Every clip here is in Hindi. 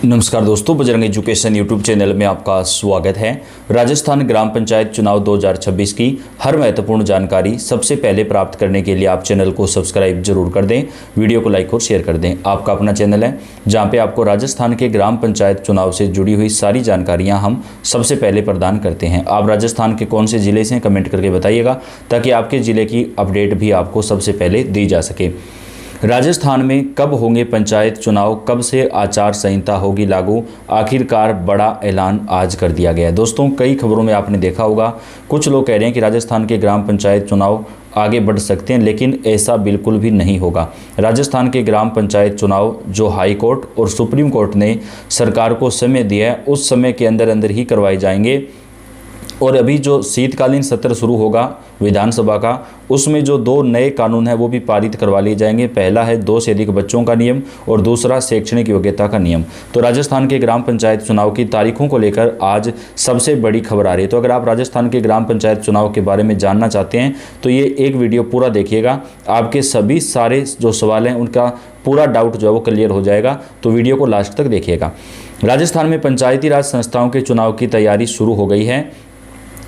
नमस्कार दोस्तों, बजरंग एजुकेशन यूट्यूब चैनल में आपका स्वागत है। राजस्थान ग्राम पंचायत चुनाव 2026 की हर महत्वपूर्ण जानकारी सबसे पहले प्राप्त करने के लिए आप चैनल को सब्सक्राइब जरूर कर दें, वीडियो को लाइक और शेयर कर दें। आपका अपना चैनल है जहां पे आपको राजस्थान के ग्राम पंचायत चुनाव से जुड़ी हुई सारी जानकारियाँ हम सबसे पहले प्रदान करते हैं। आप राजस्थान के कौन से ज़िले से कमेंट करके बताइएगा ताकि आपके ज़िले की अपडेट भी आपको सबसे पहले दी जा सके। राजस्थान में कब होंगे पंचायत चुनाव, कब से आचार संहिता होगी लागू, आखिरकार बड़ा ऐलान आज कर दिया गया है। दोस्तों, कई खबरों में आपने देखा होगा, कुछ लोग कह रहे हैं कि राजस्थान के ग्राम पंचायत चुनाव आगे बढ़ सकते हैं, लेकिन ऐसा बिल्कुल भी नहीं होगा। राजस्थान के ग्राम पंचायत चुनाव जो हाई कोर्ट और सुप्रीम कोर्ट ने सरकार को समय दिया है, उस समय के अंदर अंदर ही करवाए जाएंगे। और अभी जो शीतकालीन सत्र शुरू होगा विधानसभा का, उसमें जो दो नए कानून हैं वो भी पारित करवा लिए जाएंगे। पहला है 2 से अधिक बच्चों का नियम और दूसरा शैक्षणिक योग्यता का नियम। तो राजस्थान के ग्राम पंचायत चुनाव की तारीखों को लेकर आज सबसे बड़ी खबर आ रही है। तो अगर आप राजस्थान के ग्राम पंचायत चुनाव के बारे में जानना चाहते हैं तो ये एक वीडियो पूरा देखिएगा, आपके सभी सारे जो सवाल हैं उनका पूरा डाउट जो है वो क्लियर हो जाएगा। तो वीडियो को लास्ट तक देखिएगा। राजस्थान में पंचायती राज संस्थाओं के चुनाव की तैयारी शुरू हो गई है।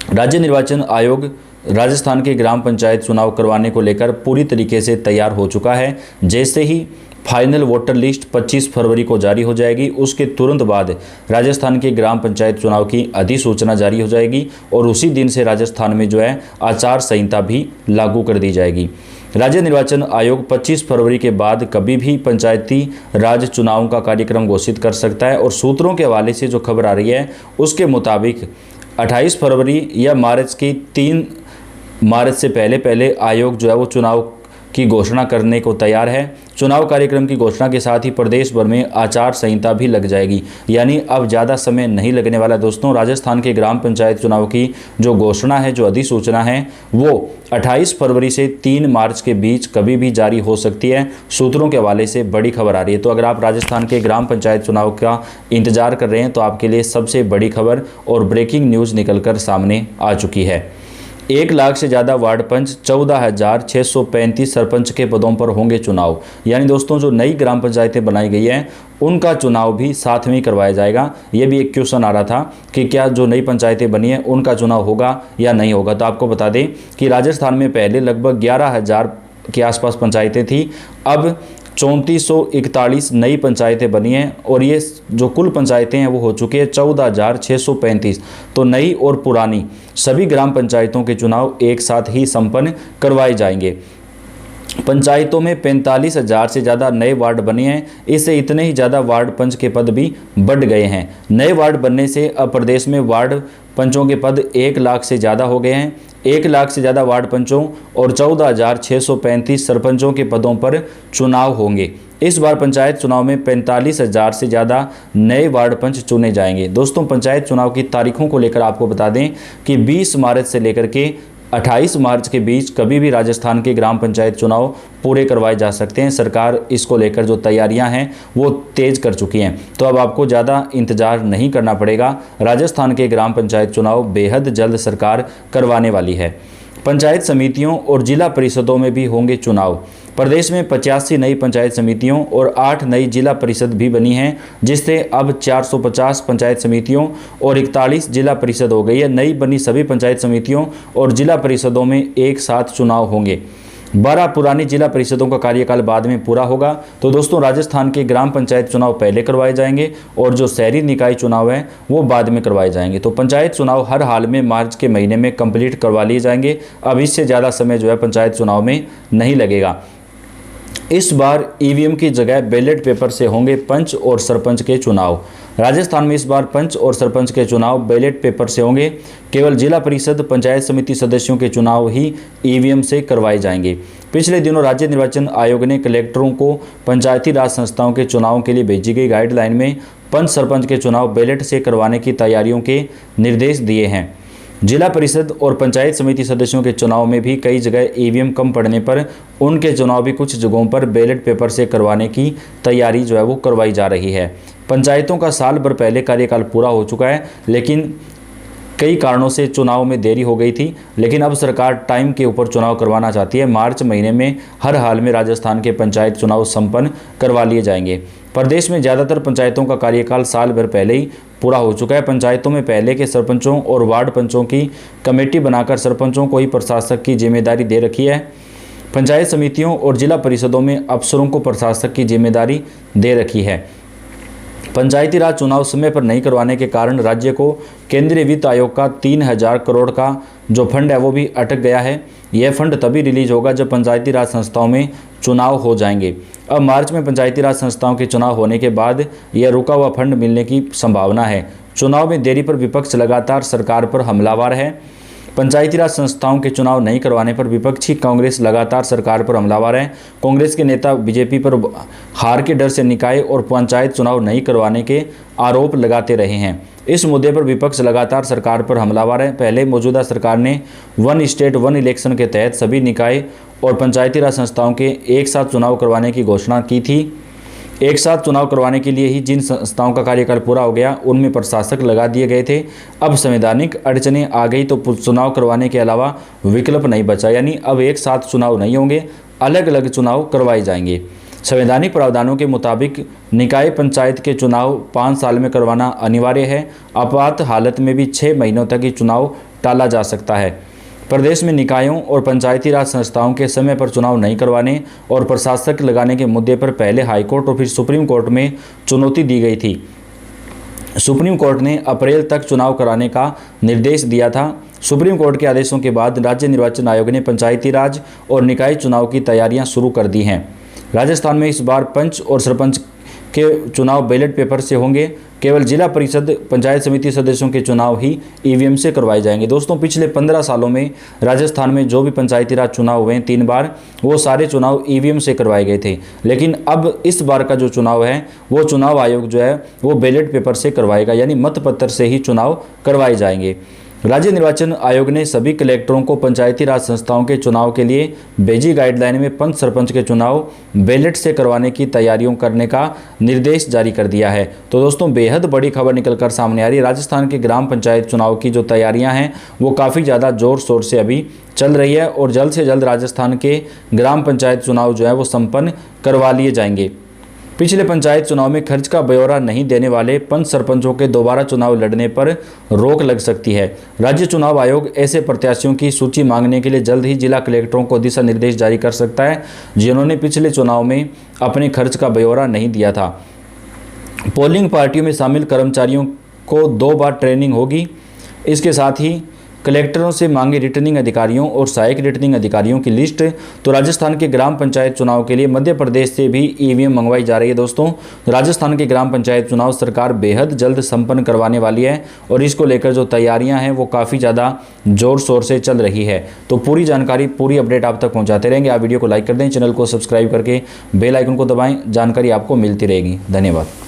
राज्य निर्वाचन आयोग राजस्थान के ग्राम पंचायत चुनाव करवाने को लेकर पूरी तरीके से तैयार हो चुका है। जैसे ही फाइनल वोटर लिस्ट 25 फरवरी को जारी हो जाएगी, उसके तुरंत बाद राजस्थान के ग्राम पंचायत चुनाव की अधिसूचना जारी हो जाएगी और उसी दिन से राजस्थान में जो है आचार संहिता भी लागू कर दी जाएगी। राज्य निर्वाचन आयोग 25 फरवरी के बाद कभी भी पंचायती राज चुनाव का कार्यक्रम घोषित कर सकता है। और सूत्रों के हवाले से जो खबर आ रही है उसके मुताबिक 28 फरवरी या मार्च की 3 मार्च से पहले आयोग जो है वो चुनाव की घोषणा करने को तैयार है। चुनाव कार्यक्रम की घोषणा के साथ ही प्रदेश भर में आचार संहिता भी लग जाएगी, यानी अब ज़्यादा समय नहीं लगने वाला। दोस्तों, राजस्थान के ग्राम पंचायत चुनाव की जो घोषणा है, जो अधिसूचना है, वो 28 फरवरी से 3 मार्च के बीच कभी भी जारी हो सकती है। सूत्रों के हवाले से बड़ी खबर आ रही है। तो अगर आप राजस्थान के ग्राम पंचायत चुनाव का इंतजार कर रहे हैं तो आपके लिए सबसे बड़ी खबर और ब्रेकिंग न्यूज़ निकलकर सामने आ चुकी है। 1 लाख से ज़्यादा वार्ड पंच, 14,635 सरपंच के पदों पर होंगे चुनाव। यानी दोस्तों, जो नई ग्राम पंचायतें बनाई गई हैं उनका चुनाव भी साथ में ही करवाया जाएगा। ये भी एक क्वेश्चन आ रहा था कि क्या जो नई पंचायतें बनी हैं उनका चुनाव होगा या नहीं होगा। तो आपको बता दें कि राजस्थान में पहले लगभग 11,000 के आसपास पंचायतें थी, अब 3441 नई पंचायतें बनी हैं और ये जो कुल पंचायतें हैं वो हो चुकी है 14,635। तो नई और पुरानी सभी ग्राम पंचायतों के चुनाव एक साथ ही संपन्न करवाए जाएंगे। पंचायतों में 45,000 से ज़्यादा नए वार्ड बने हैं। इससे इतने ही ज़्यादा वार्ड पंच के पद भी बढ़ गए हैं। नए वार्ड बनने से अब प्रदेश में वार्ड पंचों के पद 1 लाख से ज़्यादा हो गए हैं। 1 लाख से ज़्यादा वार्ड पंचों और 14,635 सरपंचों के पदों पर चुनाव होंगे। इस बार पंचायत चुनाव में 45,000 से ज़्यादा नए वार्ड पंच चुने जाएंगे। दोस्तों, पंचायत चुनाव की तारीखों को लेकर आपको बता दें कि 20 मार्च से लेकर के 28 मार्च के बीच कभी भी राजस्थान के ग्राम पंचायत चुनाव पूरे करवाए जा सकते हैं। सरकार इसको लेकर जो तैयारियां हैं वो तेज़ कर चुकी हैं। तो अब आपको ज़्यादा इंतजार नहीं करना पड़ेगा। राजस्थान के ग्राम पंचायत चुनाव बेहद जल्द सरकार करवाने वाली है। पंचायत समितियों और जिला परिषदों में भी होंगे चुनाव। प्रदेश में 85 नई पंचायत समितियों और 8 नई जिला परिषद भी बनी हैं, जिससे अब 450 पंचायत समितियों और 41 जिला परिषद हो गई है। नई बनी सभी पंचायत समितियों और जिला परिषदों में एक साथ चुनाव होंगे। 12 पुरानी जिला परिषदों का कार्यकाल बाद में पूरा होगा। तो दोस्तों, राजस्थान के ग्राम पंचायत चुनाव पहले करवाए जाएंगे और जो शहरी निकाय चुनाव हैं वो बाद में करवाए जाएंगे। तो पंचायत चुनाव हर हाल में मार्च के महीने में कंप्लीट करवा लिए जाएंगे। अब इससे ज़्यादा समय जो है पंचायत चुनाव में नहीं लगेगा। इस बार ईवीएम की जगह बैलेट पेपर से होंगे पंच और सरपंच के चुनाव। राजस्थान में इस बार पंच और सरपंच के चुनाव बैलेट पेपर से होंगे। केवल जिला परिषद पंचायत समिति सदस्यों के चुनाव ही ईवीएम से करवाए जाएंगे। पिछले दिनों राज्य निर्वाचन आयोग ने कलेक्टरों को पंचायती राज संस्थाओं के चुनाव के लिए भेजी गई गाइडलाइन में पंच सरपंच के चुनाव बैलेट से करवाने की तैयारियों के निर्देश दिए हैं। जिला परिषद और पंचायत समिति सदस्यों के चुनाव में भी कई जगह ईवीएम कम पड़ने पर उनके चुनाव भी कुछ जगहों पर बैलेट पेपर से करवाने की तैयारी जो है वो करवाई जा रही है। पंचायतों का साल भर पहले कार्यकाल पूरा हो चुका है, लेकिन कई कारणों से चुनाव में देरी हो गई थी। लेकिन अब सरकार टाइम के ऊपर चुनाव करवाना चाहती है। मार्च महीने में हर हाल में राजस्थान के पंचायत चुनाव संपन्न करवा लिए जाएंगे। प्रदेश में ज़्यादातर पंचायतों का कार्यकाल साल भर पहले ही पूरा हो चुका है। पंचायतों में पहले के सरपंचों और वार्ड पंचों की कमेटी बनाकर सरपंचों को ही प्रशासक की जिम्मेदारी दे रखी है। पंचायत समितियों और जिला परिषदों में अफसरों को प्रशासक की जिम्मेदारी दे रखी है। पंचायती राज चुनाव समय पर नहीं करवाने के कारण राज्य को केंद्रीय वित्त आयोग का 3000 करोड़ का जो फंड है वो भी अटक गया है। यह फंड तभी रिलीज होगा जब पंचायती राज संस्थाओं में चुनाव हो जाएंगे। अब मार्च में पंचायती राज संस्थाओं के चुनाव होने के बाद यह रुका हुआ फंड मिलने की संभावना है। चुनाव में देरी पर विपक्ष लगातार सरकार पर हमलावर है। पंचायती राज संस्थाओं के चुनाव नहीं करवाने पर विपक्षी कांग्रेस लगातार सरकार पर हमलावर है। कांग्रेस के नेता बीजेपी पर हार के डर से निकाय और पंचायत चुनाव नहीं करवाने के आरोप लगाते रहे हैं। इस मुद्दे पर विपक्ष लगातार सरकार पर हमलावर है। पहले मौजूदा सरकार ने वन स्टेट वन इलेक्शन के तहत सभी निकाय और पंचायती राज संस्थाओं के एक साथ चुनाव करवाने की घोषणा की थी। एक साथ चुनाव करवाने के लिए ही जिन संस्थाओं का कार्यकाल पूरा हो गया उनमें प्रशासक लगा दिए गए थे। अब संवैधानिक अड़चनें आ गई तो चुनाव करवाने के अलावा विकल्प नहीं बचा, यानी अब एक साथ चुनाव नहीं होंगे, अलग अलग चुनाव करवाए जाएंगे। संवैधानिक प्रावधानों के मुताबिक निकाय पंचायत के चुनाव 5 साल में करवाना अनिवार्य है। आपात हालत में भी 6 महीनों तक ही चुनाव टाला जा सकता है। प्रदेश में निकायों और पंचायती राज संस्थाओं के समय पर चुनाव नहीं करवाने और प्रशासक लगाने के मुद्दे पर पहले हाईकोर्ट और फिर सुप्रीम कोर्ट में चुनौती दी गई थी। सुप्रीम कोर्ट ने अप्रैल तक चुनाव कराने का निर्देश दिया था। सुप्रीम कोर्ट के आदेशों के बाद राज्य निर्वाचन आयोग ने पंचायती राज और निकाय चुनाव की तैयारियां शुरू कर दी हैं। राजस्थान में इस बार पंच और सरपंच के चुनाव बैलेट पेपर से होंगे। केवल जिला परिषद पंचायत समिति सदस्यों के चुनाव ही ईवीएम से करवाए जाएंगे। दोस्तों, पिछले 15 सालों में राजस्थान में जो भी पंचायती राज चुनाव हुए 3 बार, वो सारे चुनाव ईवीएम से करवाए गए थे। लेकिन अब इस बार का जो चुनाव है वो चुनाव आयोग जो है वो बैलेट पेपर से करवाएगा, यानी मतपत्र से ही चुनाव करवाए जाएंगे। राज्य निर्वाचन आयोग ने सभी कलेक्टरों को पंचायती राज संस्थाओं के चुनाव के लिए भेजी गाइडलाइन में पंच सरपंच के चुनाव बैलेट से करवाने की तैयारियों करने का निर्देश जारी कर दिया है। तो दोस्तों, बेहद बड़ी खबर निकलकर सामने आ रही है। राजस्थान के ग्राम पंचायत चुनाव की जो तैयारियां हैं वो काफ़ी ज़्यादा जोर शोर से अभी चल रही है और जल्द से जल्द राजस्थान के ग्राम पंचायत चुनाव जो है वो संपन्न करवा लिए जाएंगे। पिछले पंचायत चुनाव में खर्च का ब्यौरा नहीं देने वाले पंच सरपंचों के दोबारा चुनाव लड़ने पर रोक लग सकती है। राज्य चुनाव आयोग ऐसे प्रत्याशियों की सूची मांगने के लिए जल्द ही जिला कलेक्टरों को दिशा निर्देश जारी कर सकता है जिन्होंने पिछले चुनाव में अपने खर्च का ब्यौरा नहीं दिया था। पोलिंग पार्टियों में शामिल कर्मचारियों को 2 बार ट्रेनिंग होगी। इसके साथ ही कलेक्टरों से मांगे रिटर्निंग अधिकारियों और सहायक रिटर्निंग अधिकारियों की लिस्ट। तो राजस्थान के ग्राम पंचायत चुनाव के लिए मध्य प्रदेश से भी ईवीएम मंगवाई जा रही है। दोस्तों, राजस्थान के ग्राम पंचायत चुनाव सरकार बेहद जल्द संपन्न करवाने वाली है और इसको लेकर जो तैयारियां हैं वो काफ़ी ज़्यादा जोर शोर से चल रही है। तो पूरी जानकारी, पूरी अपडेट आप तक पहुँचाते रहेंगे। आप वीडियो को लाइक कर दें, चैनल को सब्सक्राइब करके बेल आइकन को दबाएँ, जानकारी आपको मिलती रहेगी। धन्यवाद।